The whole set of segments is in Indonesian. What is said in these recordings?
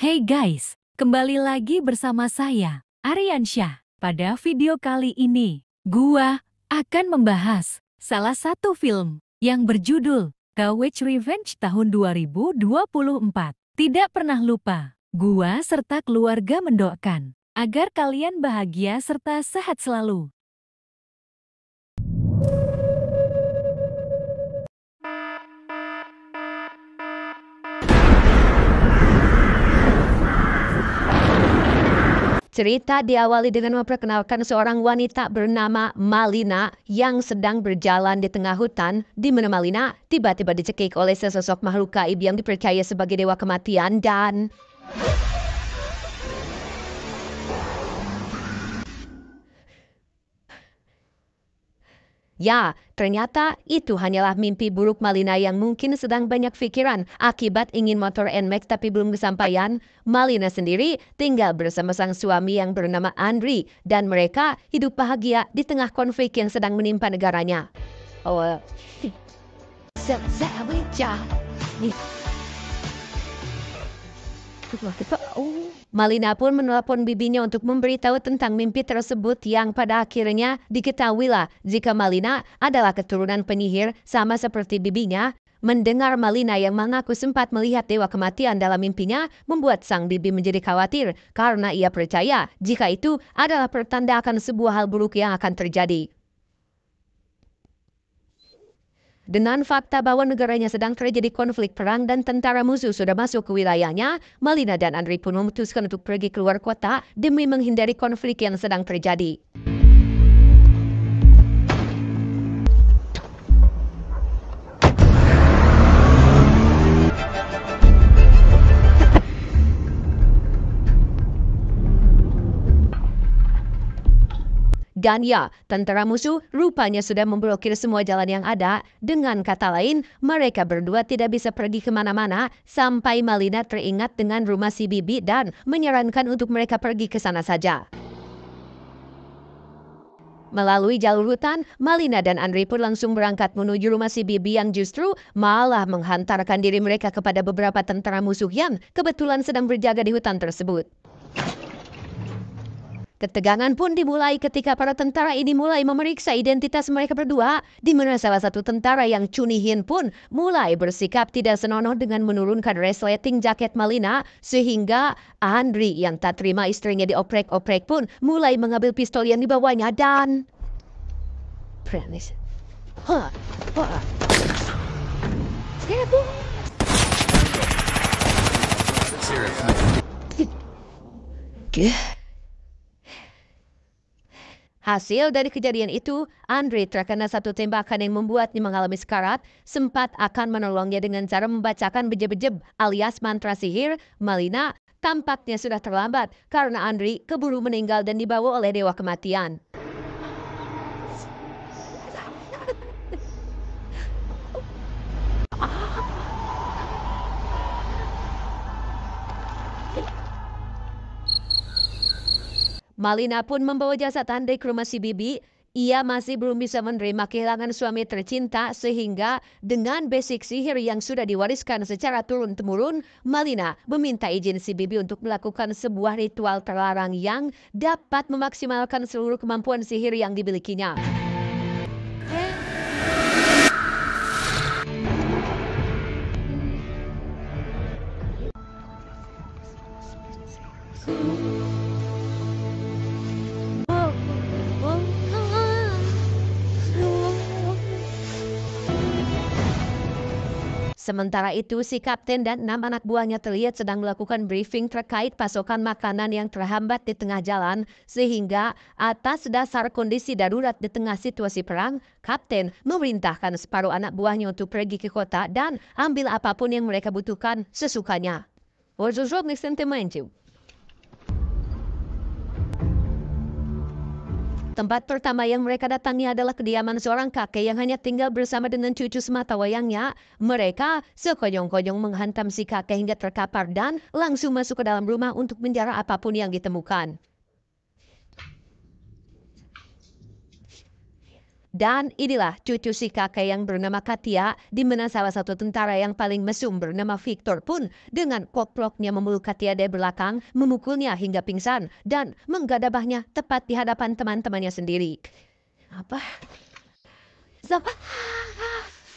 Hey guys, kembali lagi bersama saya, Aryansyah. Pada video kali ini, gua akan membahas salah satu film yang berjudul The Witch Revenge tahun 2024. Tidak pernah lupa, gua serta keluarga mendoakan agar kalian bahagia serta sehat selalu. Cerita diawali dengan memperkenalkan seorang wanita bernama Malina yang sedang berjalan di tengah hutan, di mana Malina tiba-tiba dicekik oleh sesosok makhluk gaib yang dipercaya sebagai dewa kematian dan... Ya, ternyata itu hanyalah mimpi buruk Malina yang mungkin sedang banyak pikiran akibat ingin motor NMAX tapi belum kesampaian. Malina sendiri tinggal bersama sang suami yang bernama Andri dan mereka hidup bahagia di tengah konflik yang sedang menimpa negaranya. Malina pun menelpon bibinya untuk memberitahu tentang mimpi tersebut yang pada akhirnya diketahuilah jika Malina adalah keturunan penyihir sama seperti bibinya. Mendengar Malina yang mengaku sempat melihat dewa kematian dalam mimpinya membuat sang bibi menjadi khawatir karena ia percaya jika itu adalah pertanda akan sebuah hal buruk yang akan terjadi. Dengan fakta bahwa negaranya sedang terjadi konflik perang dan tentara musuh sudah masuk ke wilayahnya, Malina dan Andri pun memutuskan untuk pergi keluar kota demi menghindari konflik yang sedang terjadi. Dan ya, tentara musuh rupanya sudah memblokir semua jalan yang ada. Dengan kata lain, mereka berdua tidak bisa pergi kemana-mana sampai Malina teringat dengan rumah si bibi dan menyarankan untuk mereka pergi ke sana saja. Melalui jalur hutan, Malina dan Andri pun langsung berangkat menuju rumah si bibi yang justru malah menghantarkan diri mereka kepada beberapa tentara musuh yang kebetulan sedang berjaga di hutan tersebut. Ketegangan pun dimulai ketika para tentara ini mulai memeriksa identitas mereka berdua, di mana salah satu tentara yang cunihin pun mulai bersikap tidak senonoh dengan menurunkan resleting jaket Malina, sehingga Andri yang tak terima istrinya dioprek-oprek pun mulai mengambil pistol yang dibawanya dan... Pranis. Hasil dari kejadian itu, Andri terkena satu tembakan yang membuatnya mengalami sekarat, sempat akan menolongnya dengan cara membacakan bejeb-bejeb alias mantra sihir. Malina tampaknya sudah terlambat karena Andri keburu meninggal dan dibawa oleh dewa kematian. Malina pun membawa jasad Andri ke rumah si bibi. Ia masih belum bisa menerima kehilangan suami tercinta sehingga dengan basic sihir yang sudah diwariskan secara turun-temurun, Malina meminta izin si bibi untuk melakukan sebuah ritual terlarang yang dapat memaksimalkan seluruh kemampuan sihir yang dimilikinya. Sementara itu, si kapten dan 6 anak buahnya terlihat sedang melakukan briefing terkait pasokan makanan yang terhambat di tengah jalan, sehingga atas dasar kondisi darurat di tengah situasi perang, kapten memerintahkan separuh anak buahnya untuk pergi ke kota dan ambil apapun yang mereka butuhkan sesukanya. Tempat pertama yang mereka datangi adalah kediaman seorang kakek yang hanya tinggal bersama dengan cucu semata wayangnya. Mereka sekonyong-konyong menghantam si kakek hingga terkapar dan langsung masuk ke dalam rumah untuk menjarah apapun yang ditemukan. Dan inilah cucu si kakek yang bernama Katia, di mana salah satu tentara yang paling mesum bernama Victor pun dengan koploknya memeluk Katia dari belakang, memukulnya hingga pingsan, dan menggadabahnya tepat di hadapan teman-temannya sendiri. Apa?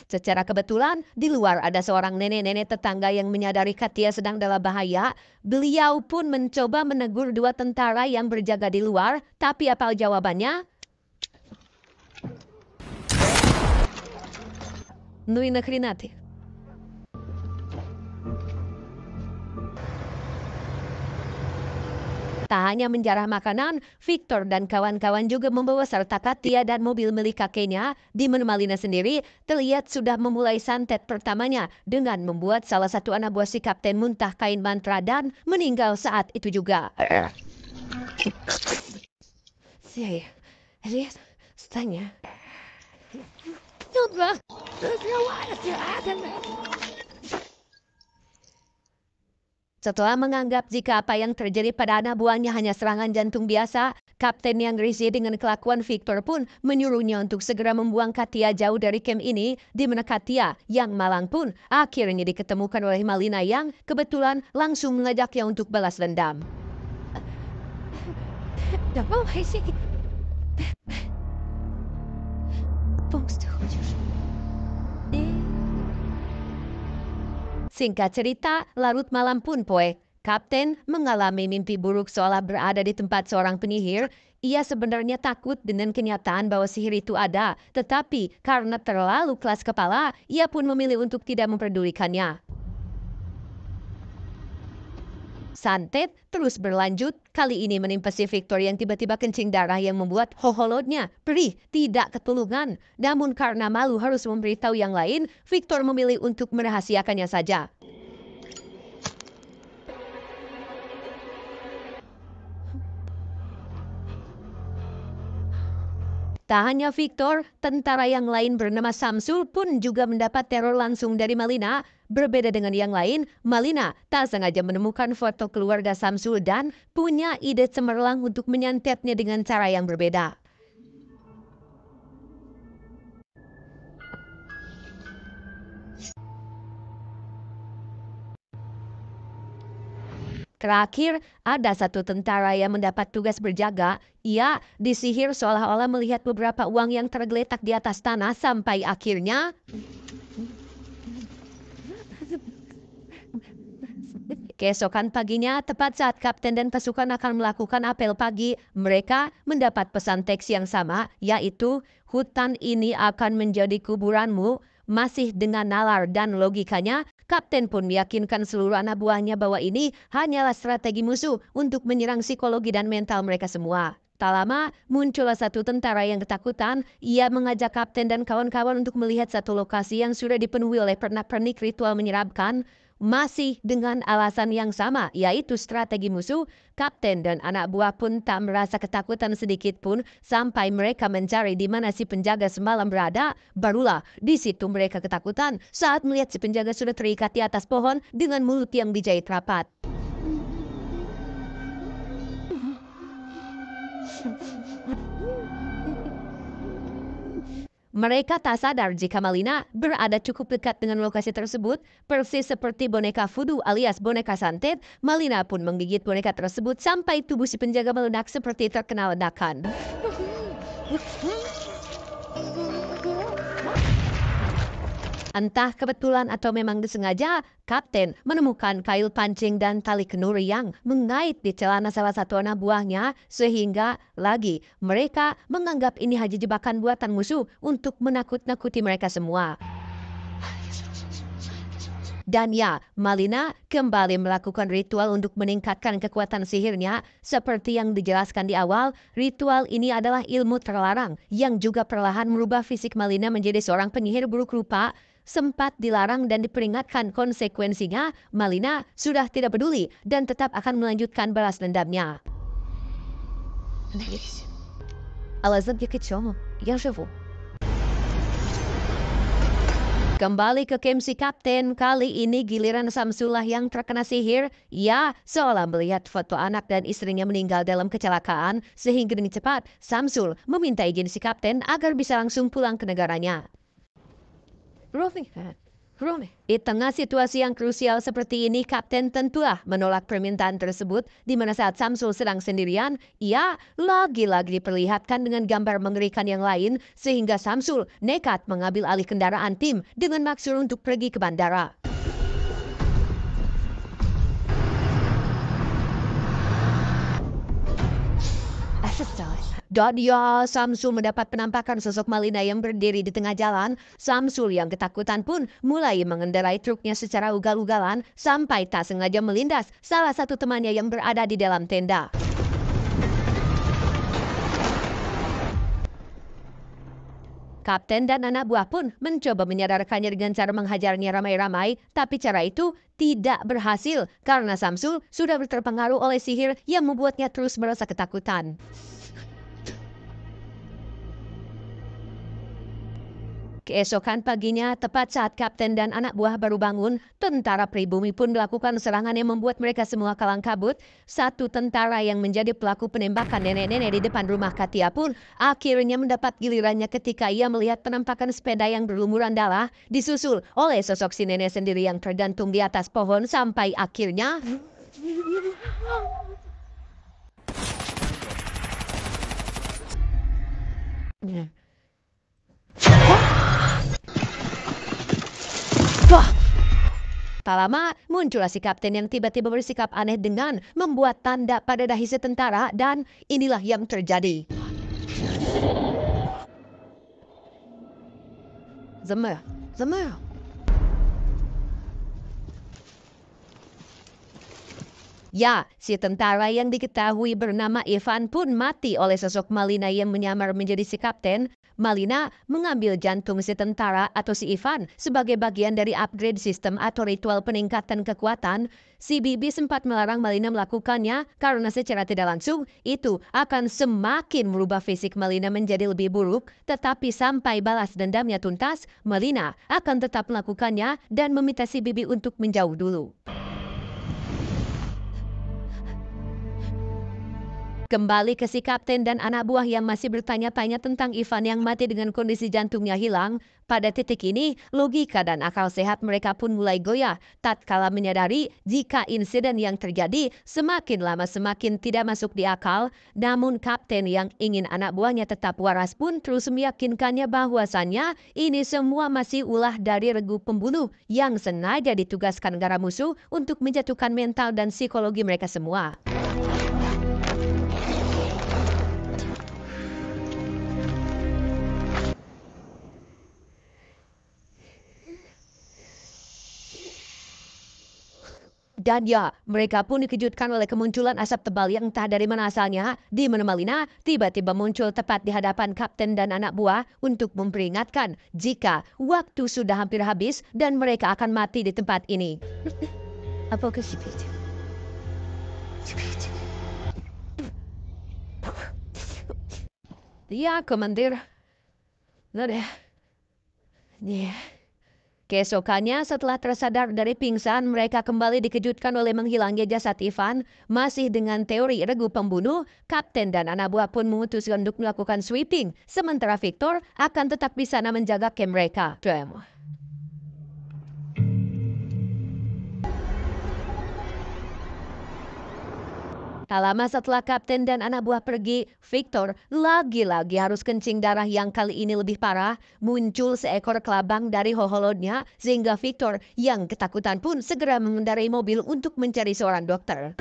Secara kebetulan, di luar ada seorang nenek-nenek tetangga yang menyadari Katia sedang dalam bahaya. Beliau pun mencoba menegur dua tentara yang berjaga di luar, tapi apa jawabannya? Nui nakrinati. Tak hanya menjarah makanan, Victor dan kawan-kawan juga membawa serta Katia dan mobil milik kakeknya. Di mana Malina sendiri terlihat sudah memulai santet pertamanya dengan membuat salah satu anak buah si kapten muntah kain mantra dan meninggal saat itu juga. Lihat, tanya. Setelah menganggap jika apa yang terjadi pada anak buahnya hanya serangan jantung biasa, kapten yang risih dengan kelakuan Victor pun menyuruhnya untuk segera membuang Katia jauh dari camp ini, di mana Katia yang malang pun akhirnya diketemukan oleh Malina yang kebetulan langsung mengajaknya untuk balas dendam. Singkat cerita, larut malam pun poe. Kapten mengalami mimpi buruk seolah berada di tempat seorang penyihir. Ia sebenarnya takut dengan kenyataan bahwa sihir itu ada, tetapi karena terlalu keras kepala, ia pun memilih untuk tidak memperdulikannya. Santet terus berlanjut, kali ini menimpa si Victor yang tiba-tiba kencing darah yang membuat hoholotnya perih, tidak ketulungan. Namun karena malu harus memberitahu yang lain, Victor memilih untuk merahasiakannya saja. Tak hanya Victor, tentara yang lain bernama Samsul pun juga mendapat teror langsung dari Malina. Berbeda dengan yang lain, Malina tak sengaja menemukan foto keluarga Samsul dan punya ide cemerlang untuk menyantetnya dengan cara yang berbeda. Terakhir, ada satu tentara yang mendapat tugas berjaga. Ia disihir seolah-olah melihat beberapa uang yang tergeletak di atas tanah sampai akhirnya... Keesokan paginya, tepat saat kapten dan pasukan akan melakukan apel pagi, mereka mendapat pesan teks yang sama, yaitu hutan ini akan menjadi kuburanmu. Masih dengan nalar dan logikanya, kapten pun meyakinkan seluruh anak buahnya bahwa ini hanyalah strategi musuh untuk menyerang psikologi dan mental mereka semua. Tak lama, muncullah satu tentara yang ketakutan. Ia mengajak kapten dan kawan-kawan untuk melihat satu lokasi yang sudah dipenuhi oleh pernak-pernik ritual menyeramkan. Masih dengan alasan yang sama, yaitu strategi musuh, kapten dan anak buah pun tak merasa ketakutan sedikit pun sampai mereka mencari di mana si penjaga semalam berada. Barulah di situ mereka ketakutan saat melihat si penjaga sudah terikat di atas pohon dengan mulut yang dijahit rapat. Mereka tak sadar jika Malina berada cukup dekat dengan lokasi tersebut, persis seperti boneka voodoo alias boneka santet. Malina pun menggigit boneka tersebut sampai tubuh si penjaga meledak seperti terkena ledakan. Entah kebetulan atau memang disengaja, kapten menemukan kail pancing dan tali kenur yang mengait di celana salah satu anak buahnya, sehingga lagi mereka menganggap ini hanya jebakan buatan musuh untuk menakut-nakuti mereka semua. Dan ya, Malina kembali melakukan ritual untuk meningkatkan kekuatan sihirnya. Seperti yang dijelaskan di awal, ritual ini adalah ilmu terlarang yang juga perlahan merubah fisik Malina menjadi seorang penyihir buruk rupa. Sempat dilarang dan diperingatkan konsekuensinya, Malina sudah tidak peduli dan tetap akan melanjutkan balas dendamnya. Kembali ke camp si Kapten, kali ini giliran Samsul yang terkena sihir. Ya, seolah melihat foto anak dan istrinya meninggal dalam kecelakaan, sehingga dengan cepat Samsul meminta izin si Kapten agar bisa langsung pulang ke negaranya. Di tengah situasi yang krusial seperti ini, Kapten tentulah menolak permintaan tersebut, di mana saat Samsul sedang sendirian, ia lagi-lagi diperlihatkan dengan gambar mengerikan yang lain, sehingga Samsul nekat mengambil alih kendaraan tim dengan maksud untuk pergi ke bandara. Dan ya, Samsul mendapat penampakan sosok Malina yang berdiri di tengah jalan. Samsul yang ketakutan pun mulai mengendarai truknya secara ugal-ugalan sampai tak sengaja melindas salah satu temannya yang berada di dalam tenda. Kapten dan anak buah pun mencoba menyadarkannya dengan cara menghajarnya ramai-ramai, tapi cara itu tidak berhasil karena Samsul sudah terpengaruh oleh sihir yang membuatnya terus merasa ketakutan. Keesokan paginya, tepat saat Kapten dan anak buah baru bangun, tentara pribumi pun melakukan serangan yang membuat mereka semua kalang kabut. Satu tentara yang menjadi pelaku penembakan nenek-nenek di depan rumah Katia pun akhirnya mendapat gilirannya ketika ia melihat penampakan sepeda yang berlumuran darah, disusul oleh sosok si nenek sendiri yang tergantung di atas pohon sampai akhirnya... Tak lama, muncullah si Kapten yang tiba-tiba bersikap aneh dengan membuat tanda pada dahi si tentara, dan inilah yang terjadi. Zemmer. Ya, si tentara yang diketahui bernama Ivan pun mati oleh sosok Malina yang menyamar menjadi si Kapten. Malina mengambil jantung si tentara atau si Ivan sebagai bagian dari upgrade sistem atau ritual peningkatan kekuatan. Si Bibi sempat melarang Malina melakukannya karena secara tidak langsung itu akan semakin merubah fisik Malina menjadi lebih buruk. Tetapi sampai balas dendamnya tuntas, Malina akan tetap melakukannya dan meminta si Bibi untuk menjauh dulu. Kembali ke si Kapten dan anak buah yang masih bertanya-tanya tentang Ivan yang mati dengan kondisi jantungnya hilang. Pada titik ini, logika dan akal sehat mereka pun mulai goyah tatkala menyadari jika insiden yang terjadi semakin lama semakin tidak masuk di akal. Namun Kapten yang ingin anak buahnya tetap waras pun terus meyakinkannya bahwasannya ini semua masih ulah dari regu pembunuh yang sengaja ditugaskan negara musuh untuk menjatuhkan mental dan psikologi mereka semua. Dan ya, mereka pun dikejutkan oleh kemunculan asap tebal yang entah dari mana asalnya, di mana Malina tiba-tiba muncul tepat di hadapan Kapten dan anak buah untuk memperingatkan jika waktu sudah hampir habis dan mereka akan mati di tempat ini. Apa ke sipit? Ya, Komandir. Nah, Keesokannya setelah tersadar dari pingsan, mereka kembali dikejutkan oleh menghilangnya jasad Ivan. Masih dengan teori regu pembunuh, Kapten dan anak buah pun memutuskan untuk melakukan sweeping, sementara Victor akan tetap di sana menjaga camp mereka. Tak lama setelah Kapten dan anak buah pergi, Victor lagi-lagi harus kencing darah yang kali ini lebih parah. Muncul seekor kelabang dari hoholodnya, sehingga Victor yang ketakutan pun segera mengendarai mobil untuk mencari seorang dokter.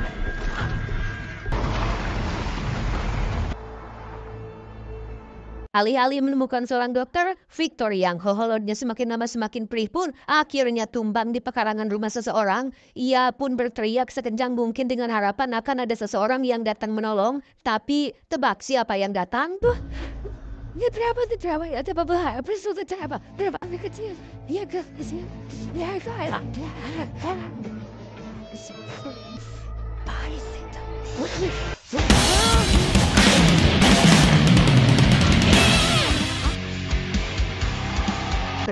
Alih-alih menemukan seorang dokter, Victor yang hoholodnya semakin lama semakin perih pun akhirnya tumbang di pekarangan rumah seseorang. Ia pun berteriak sekencang mungkin dengan harapan akan ada seseorang yang datang menolong. Tapi tebak siapa yang datang?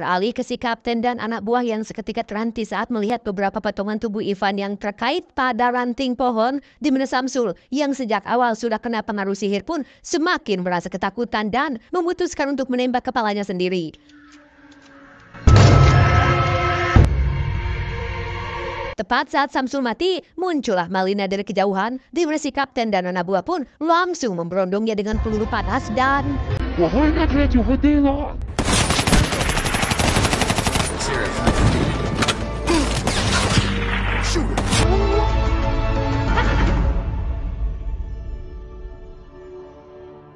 Beralih ke si kapten dan anak buah yang seketika terhenti saat melihat beberapa potongan tubuh Ivan yang terkait pada ranting pohon, di mana Samsul yang sejak awal sudah kena pengaruh sihir pun semakin merasa ketakutan dan memutuskan untuk menembak kepalanya sendiri. Tepat saat Samsul mati, muncullah Malina dari kejauhan, di mana si kapten dan anak buah pun langsung memberondongnya dengan peluru panas dan...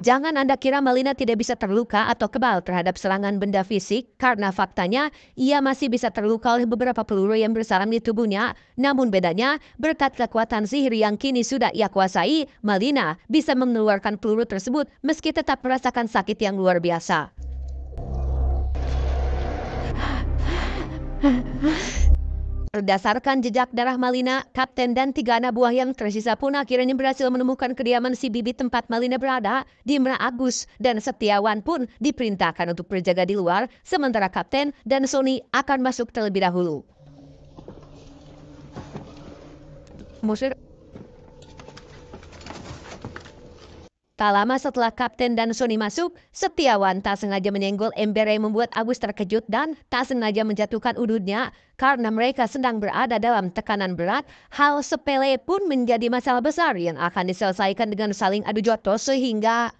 Jangan Anda kira Malina tidak bisa terluka atau kebal terhadap serangan benda fisik, karena faktanya ia masih bisa terluka oleh beberapa peluru yang bersarang di tubuhnya. Namun bedanya, berkat kekuatan sihir yang kini sudah ia kuasai, Malina bisa mengeluarkan peluru tersebut meski tetap merasakan sakit yang luar biasa. Berdasarkan jejak darah Malina, kapten dan 3 anak buah yang tersisa pun akhirnya berhasil menemukan kediaman si Bibi tempat Malina berada, di mana Agus dan Setiawan pun diperintahkan untuk berjaga di luar, sementara kapten dan Sony akan masuk terlebih dahulu. Tak lama setelah kapten dan Sony masuk, Setiawan tak sengaja menyenggol ember yang membuat Agus terkejut dan tak sengaja menjatuhkan udutnya. Karena mereka sedang berada dalam tekanan berat, hal sepele pun menjadi masalah besar yang akan diselesaikan dengan saling adu jotos sehingga...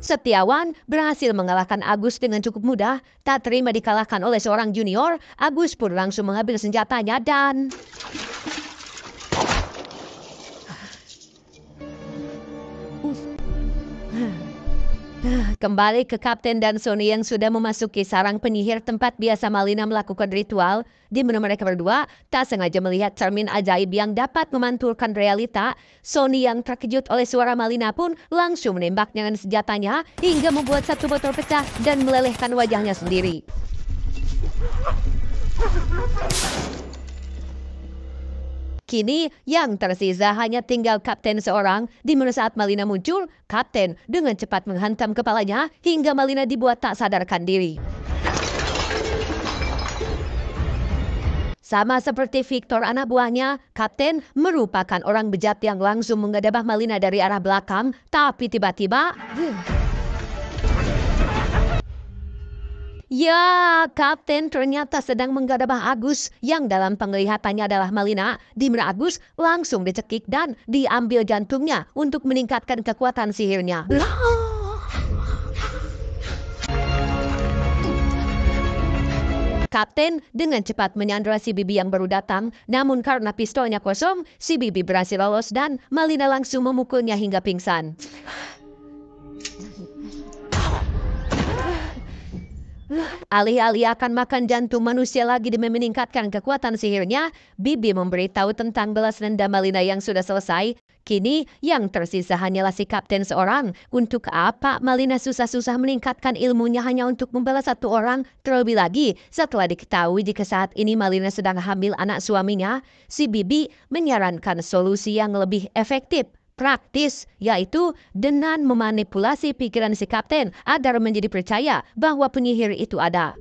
Setiawan berhasil mengalahkan Agus dengan cukup mudah. Tak terima dikalahkan oleh seorang junior, Agus pun langsung mengambil senjatanya dan... Kembali ke kapten dan Sony yang sudah memasuki sarang penyihir tempat biasa Malina melakukan ritual, di mana mereka berdua tak sengaja melihat cermin ajaib yang dapat memantulkan realita. Sony yang terkejut oleh suara Malina pun langsung menembak dengan senjatanya hingga membuat satu botol pecah dan melelehkan wajahnya sendiri. Kini yang tersisa hanya tinggal kapten seorang, di mana saat Malina muncul, kapten dengan cepat menghantam kepalanya hingga Malina dibuat tak sadarkan diri. Sama seperti Victor anak buahnya, kapten merupakan orang bejat yang langsung menggedebah Malina dari arah belakang, tapi tiba-tiba... Ya, kapten ternyata sedang menggadabah Agus yang dalam penglihatannya adalah Malina, di mana Agus langsung dicekik dan diambil jantungnya untuk meningkatkan kekuatan sihirnya. Kapten dengan cepat menyandra si Bibi yang baru datang, namun karena pistolnya kosong, si Bibi berhasil lolos dan Malina langsung memukulnya hingga pingsan. Alih-alih akan makan jantung manusia lagi demi meningkatkan kekuatan sihirnya, Bibi memberitahu tentang balas dendam Malina yang sudah selesai. Kini yang tersisa hanyalah si kapten seorang. Untuk apa Malina susah-susah meningkatkan ilmunya hanya untuk membalas satu orang? Terlebih lagi setelah diketahui jika saat ini Malina sedang hamil anak suaminya, si Bibi menyarankan solusi yang lebih efektif, praktis, yaitu dengan memanipulasi pikiran si kapten agar menjadi percaya bahwa penyihir itu ada.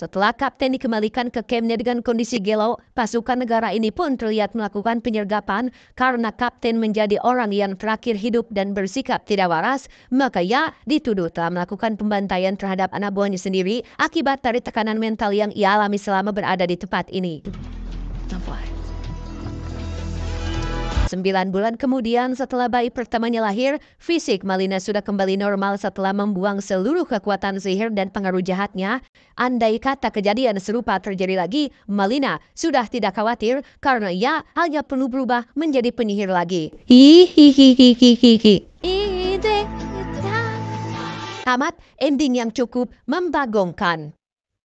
Setelah kapten dikembalikan ke kampnya dengan kondisi gelo, pasukan negara ini pun terlihat melakukan penyergapan karena kapten menjadi orang yang terakhir hidup dan bersikap tidak waras, maka ia dituduh telah melakukan pembantaian terhadap anak buahnya sendiri akibat dari tekanan mental yang ia alami selama berada di tempat ini. 9 bulan kemudian setelah bayi pertamanya lahir, fisik Malina sudah kembali normal setelah membuang seluruh kekuatan sihir dan pengaruh jahatnya. Andai kata kejadian serupa terjadi lagi, Malina sudah tidak khawatir karena ia hanya perlu berubah menjadi penyihir lagi. Tamat ending yang cukup membagongkan.